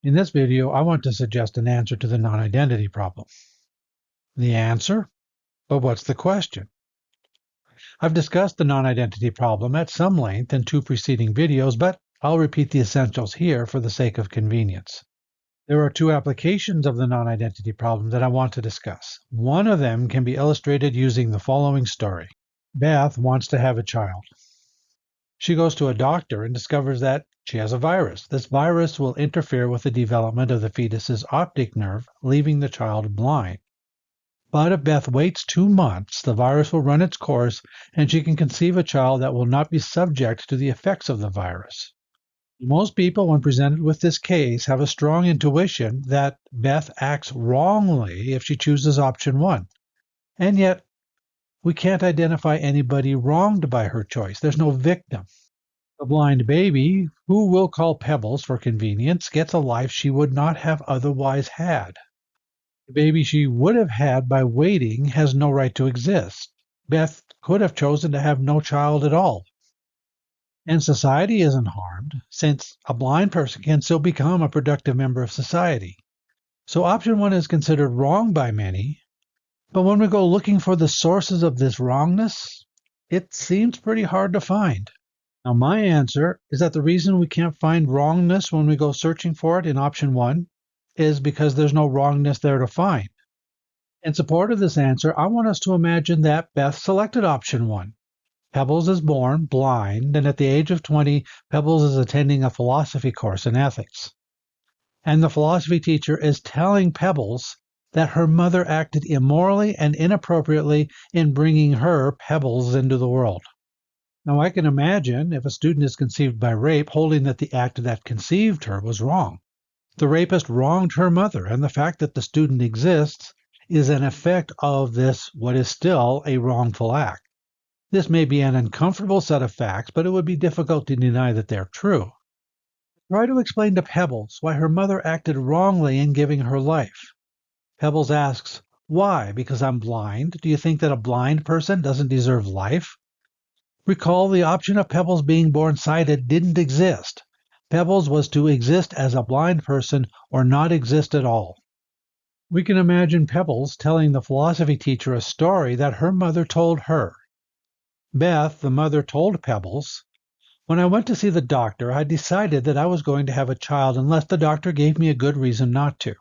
In this video, I want to suggest an answer to the non-identity problem. The answer? But what's the question? I've discussed the non-identity problem at some length in two preceding videos, but I'll repeat the essentials here for the sake of convenience. There are two applications of the non-identity problem that I want to discuss. One of them can be illustrated using the following story. Beth wants to have a child. She goes to a doctor and discovers that she has a virus. This virus will interfere with the development of the fetus's optic nerve, leaving the child blind. But if Beth waits 2 months, the virus will run its course and she can conceive a child that will not be subject to the effects of the virus. Most people, when presented with this case, have a strong intuition that Beth acts wrongly if she chooses option 1. And yet, we can't identify anybody wronged by her choice. There's no victim. The blind baby, who we'll call Pebbles for convenience, gets a life she would not have otherwise had. The baby she would have had by waiting has no right to exist. Beth could have chosen to have no child at all. And society isn't harmed, since a blind person can still become a productive member of society. So option 1 is considered wrong by many, but when we go looking for the sources of this wrongness, it seems pretty hard to find. Now, my answer is that the reason we can't find wrongness when we go searching for it in option 1 is because there's no wrongness there to find. In support of this answer, I want us to imagine that Beth selected option 1. Pebbles is born blind, and at the age of 20, Pebbles is attending a philosophy course in ethics. And the philosophy teacher is telling Pebbles that her mother acted immorally and inappropriately in bringing her, Pebbles, into the world. Now, I can imagine if a student is conceived by rape, holding that the act that conceived her was wrong. The rapist wronged her mother, and the fact that the student exists is an effect of this, what is still a wrongful act. This may be an uncomfortable set of facts, but it would be difficult to deny that they're true. Try to explain to Pebbles why her mother acted wrongly in giving her life. Pebbles asks, "Why? Because I'm blind? Do you think that a blind person doesn't deserve life?" Recall the option of Pebbles being born sighted didn't exist. Pebbles was to exist as a blind person or not exist at all. We can imagine Pebbles telling the philosophy teacher a story that her mother told her. Beth, the mother, told Pebbles, "When I went to see the doctor, I decided that I was going to have a child unless the doctor gave me a good reason not to.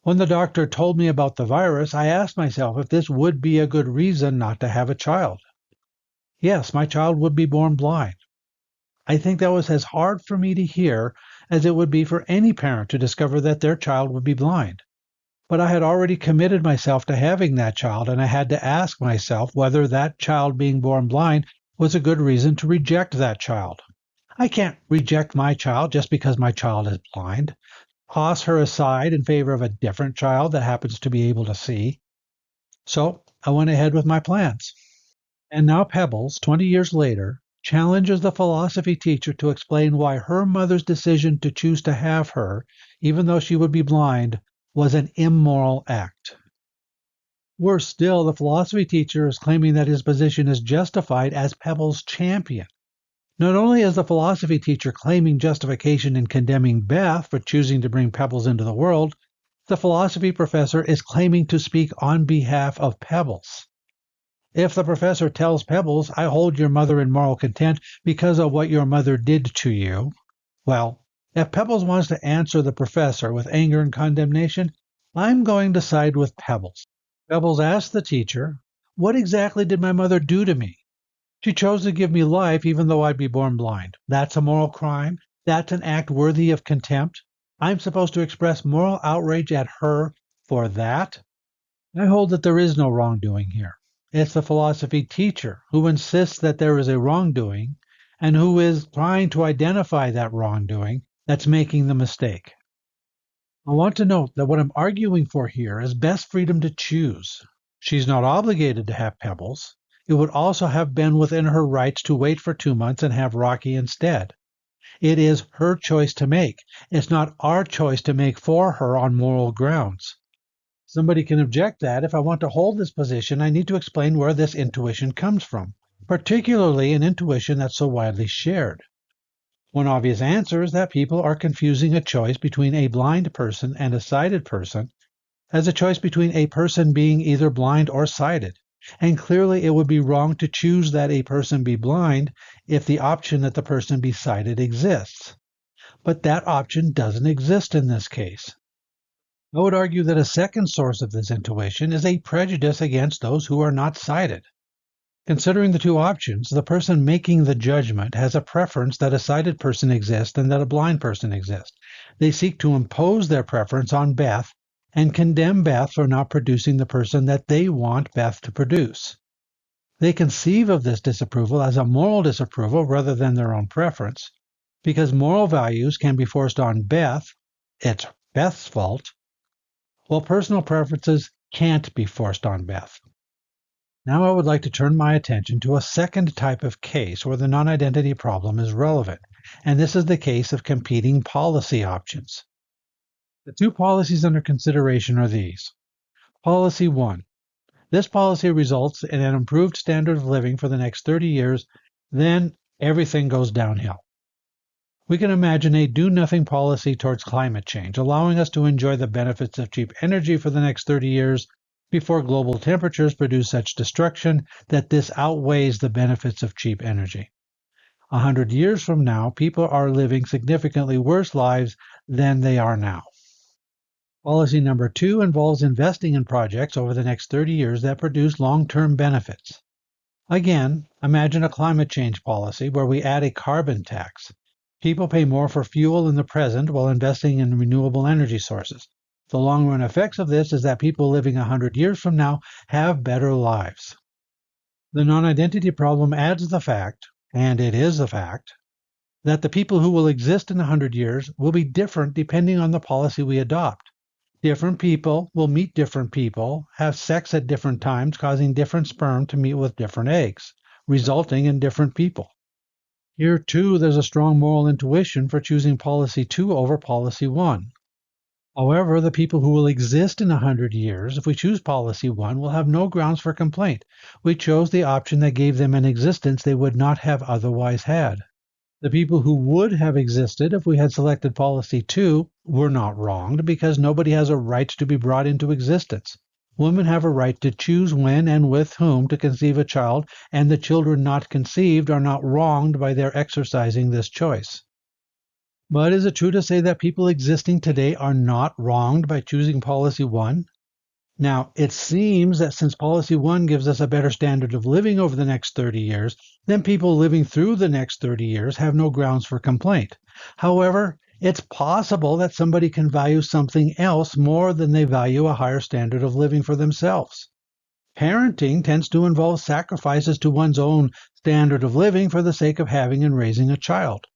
When the doctor told me about the virus, I asked myself if this would be a good reason not to have a child. Yes, my child would be born blind. I think that was as hard for me to hear as it would be for any parent to discover that their child would be blind. But I had already committed myself to having that child, and I had to ask myself whether that child being born blind was a good reason to reject that child. I can't reject my child just because my child is blind, toss her aside in favor of a different child that happens to be able to see. So I went ahead with my plans. And now Pebbles, 20 years later, challenges the philosophy teacher to explain why her mother's decision to choose to have her, even though she would be blind, was an immoral act. Worse still, the philosophy teacher is claiming that his position is justified as Pebbles' champion. Not only is the philosophy teacher claiming justification in condemning Beth for choosing to bring Pebbles into the world, the philosophy professor is claiming to speak on behalf of Pebbles. If the professor tells Pebbles, "I hold your mother in moral contempt because of what your mother did to you," well, if Pebbles wants to answer the professor with anger and condemnation, I'm going to side with Pebbles. Pebbles asks the teacher, "What exactly did my mother do to me? She chose to give me life even though I'd be born blind. That's a moral crime. That's an act worthy of contempt. I'm supposed to express moral outrage at her for that?" I hold that there is no wrongdoing here. It's the philosophy teacher who insists that there is a wrongdoing and who is trying to identify that wrongdoing that's making the mistake. I want to note that what I'm arguing for here is Beth's freedom to choose. She's not obligated to have Pebbles. It would also have been within her rights to wait for 2 months and have Rocky instead. It is her choice to make. It's not our choice to make for her on moral grounds. Somebody can object that if I want to hold this position, I need to explain where this intuition comes from, particularly an intuition that's so widely shared. One obvious answer is that people are confusing a choice between a blind person and a sighted person as a choice between a person being either blind or sighted. And clearly it would be wrong to choose that a person be blind if the option that the person be sighted exists. But that option doesn't exist in this case. I would argue that a second source of this intuition is a prejudice against those who are not sighted. Considering the two options, the person making the judgment has a preference that a sighted person exists and that a blind person exists. They seek to impose their preference on Beth and condemn Beth for not producing the person that they want Beth to produce. They conceive of this disapproval as a moral disapproval rather than their own preference, because moral values can be forced on Beth, it's Beth's fault, while personal preferences can't be forced on Beth. Now I would like to turn my attention to a second type of case where the non-identity problem is relevant, and this is the case of competing policy options. The two policies under consideration are these. Policy 1. This policy results in an improved standard of living for the next 30 years, then everything goes downhill. We can imagine a do-nothing policy towards climate change, allowing us to enjoy the benefits of cheap energy for the next 30 years before global temperatures produce such destruction that this outweighs the benefits of cheap energy. 100 years from now, people are living significantly worse lives than they are now. Policy number 2 involves investing in projects over the next 30 years that produce long-term benefits. Again, imagine a climate change policy where we add a carbon tax. People pay more for fuel in the present while investing in renewable energy sources. The long-run effects of this is that people living 100 years from now have better lives. The non-identity problem adds the fact, and it is a fact, that the people who will exist in 100 years will be different depending on the policy we adopt. Different people will meet different people, have sex at different times, causing different sperm to meet with different eggs, resulting in different people. Here, too, there's a strong moral intuition for choosing policy 2 over policy 1. However, the people who will exist in 100 years, if we choose policy 1, will have no grounds for complaint. We chose the option that gave them an existence they would not have otherwise had. The people who would have existed if we had selected policy 2 were not wronged because nobody has a right to be brought into existence. Women have a right to choose when and with whom to conceive a child, and the children not conceived are not wronged by their exercising this choice. But is it true to say that people existing today are not wronged by choosing policy 1? Now, it seems that since policy 1 gives us a better standard of living over the next 30 years, then people living through the next 30 years have no grounds for complaint. However, it's possible that somebody can value something else more than they value a higher standard of living for themselves. Parenting tends to involve sacrifices to one's own standard of living for the sake of having and raising a child.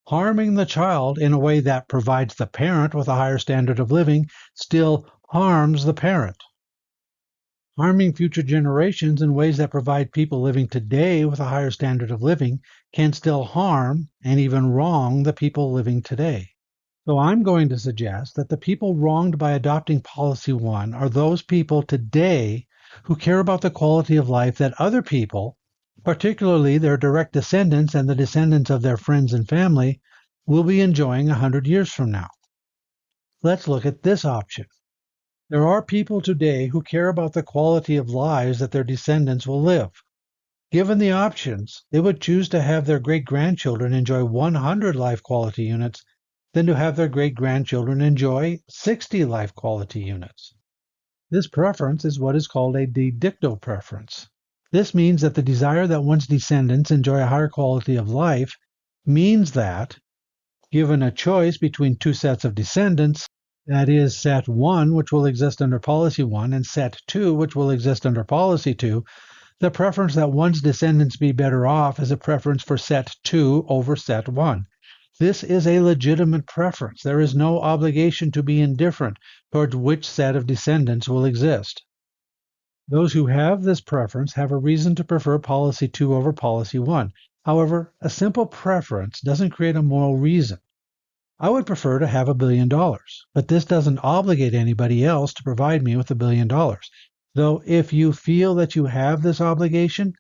Harming the child in a way that provides the parent with a higher standard of living still harms the parent. Harming future generations in ways that provide people living today with a higher standard of living can still harm and even wrong the people living today. So I'm going to suggest that the people wronged by adopting policy 1 are those people today who care about the quality of life that other people, particularly their direct descendants and the descendants of their friends and family, will be enjoying 100 years from now. Let's look at this option. There are people today who care about the quality of lives that their descendants will live. Given the options, they would choose to have their great-grandchildren enjoy 100 life quality units than to have their great-grandchildren enjoy 60 life quality units. This preference is what is called a de dicto preference. This means that the desire that one's descendants enjoy a higher quality of life means that, given a choice between two sets of descendants, that is, set 1, which will exist under policy 1, and set 2, which will exist under policy 2, the preference that one's descendants be better off is a preference for set 2 over set 1. This is a legitimate preference. There is no obligation to be indifferent towards which set of descendants will exist. Those who have this preference have a reason to prefer policy 2 over policy 1. However, a simple preference doesn't create a moral reason. I would prefer to have $1 billion, but this doesn't obligate anybody else to provide me with $1 billion. Though if you feel that you have this obligation,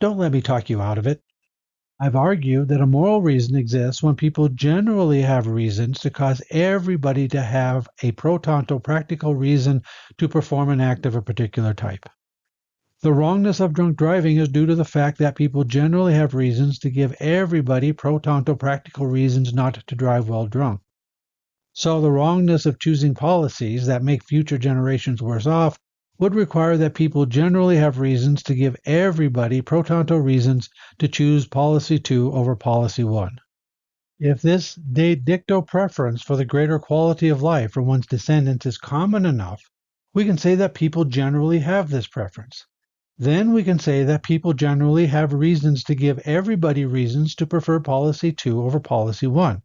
don't let me talk you out of it. I've argued that a moral reason exists when people generally have reasons to cause everybody to have a pro tanto practical reason to perform an act of a particular type. The wrongness of drunk driving is due to the fact that people generally have reasons to give everybody pro tanto practical reasons not to drive while drunk. So the wrongness of choosing policies that make future generations worse off would require that people generally have reasons to give everybody pro tanto reasons to choose policy 2 over policy 1. If this de dicto preference for the greater quality of life for one's descendants is common enough, we can say that people generally have this preference. Then we can say that people generally have reasons to give everybody reasons to prefer policy 2 over policy 1.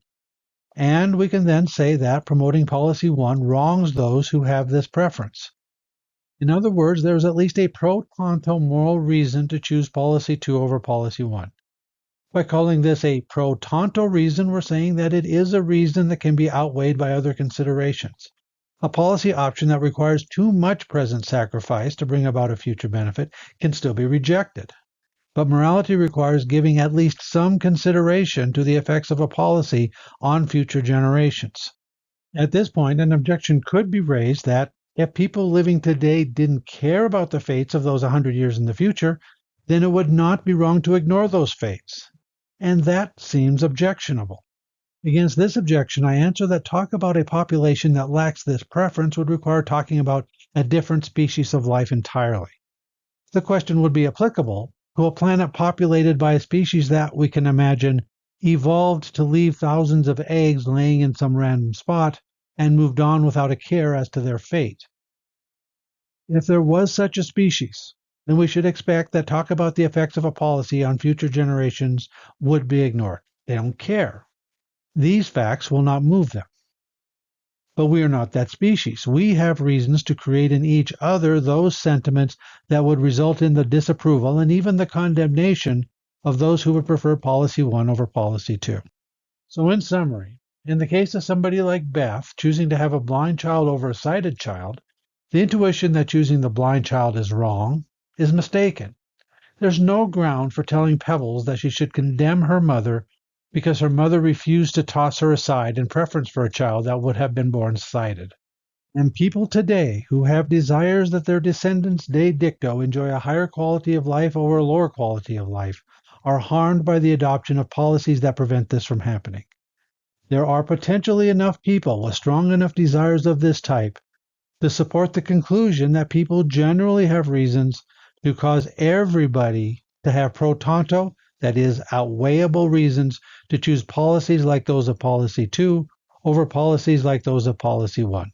And we can then say that promoting policy 1 wrongs those who have this preference. In other words, there is at least a pro tanto moral reason to choose policy 2 over policy 1. By calling this a pro tanto reason, we're saying that it is a reason that can be outweighed by other considerations. A policy option that requires too much present sacrifice to bring about a future benefit can still be rejected. But morality requires giving at least some consideration to the effects of a policy on future generations. At this point, an objection could be raised that if people living today didn't care about the fates of those 100 years in the future, then it would not be wrong to ignore those fates. And that seems objectionable. Against this objection, I answer that talk about a population that lacks this preference would require talking about a different species of life entirely. The question would be applicable to a planet populated by a species that, we can imagine, evolved to leave thousands of eggs laying in some random spot and moved on without a care as to their fate. If there was such a species, then we should expect that talk about the effects of a policy on future generations would be ignored. They don't care. These facts will not move them. But we are not that species. We have reasons to create in each other those sentiments that would result in the disapproval and even the condemnation of those who would prefer policy 1 over policy 2. So in summary, in the case of somebody like Beth choosing to have a blind child over a sighted child, the intuition that choosing the blind child is wrong is mistaken. There's no ground for telling Pebbles that she should condemn her mother because her mother refused to toss her aside in preference for a child that would have been born sighted. And people today who have desires that their descendants de dicto enjoy a higher quality of life over a lower quality of life are harmed by the adoption of policies that prevent this from happening. There are potentially enough people with strong enough desires of this type to support the conclusion that people generally have reasons to cause everybody to have pro tanto, that is, outweighable reasons to choose policies like those of policy 2 over policies like those of policy 1.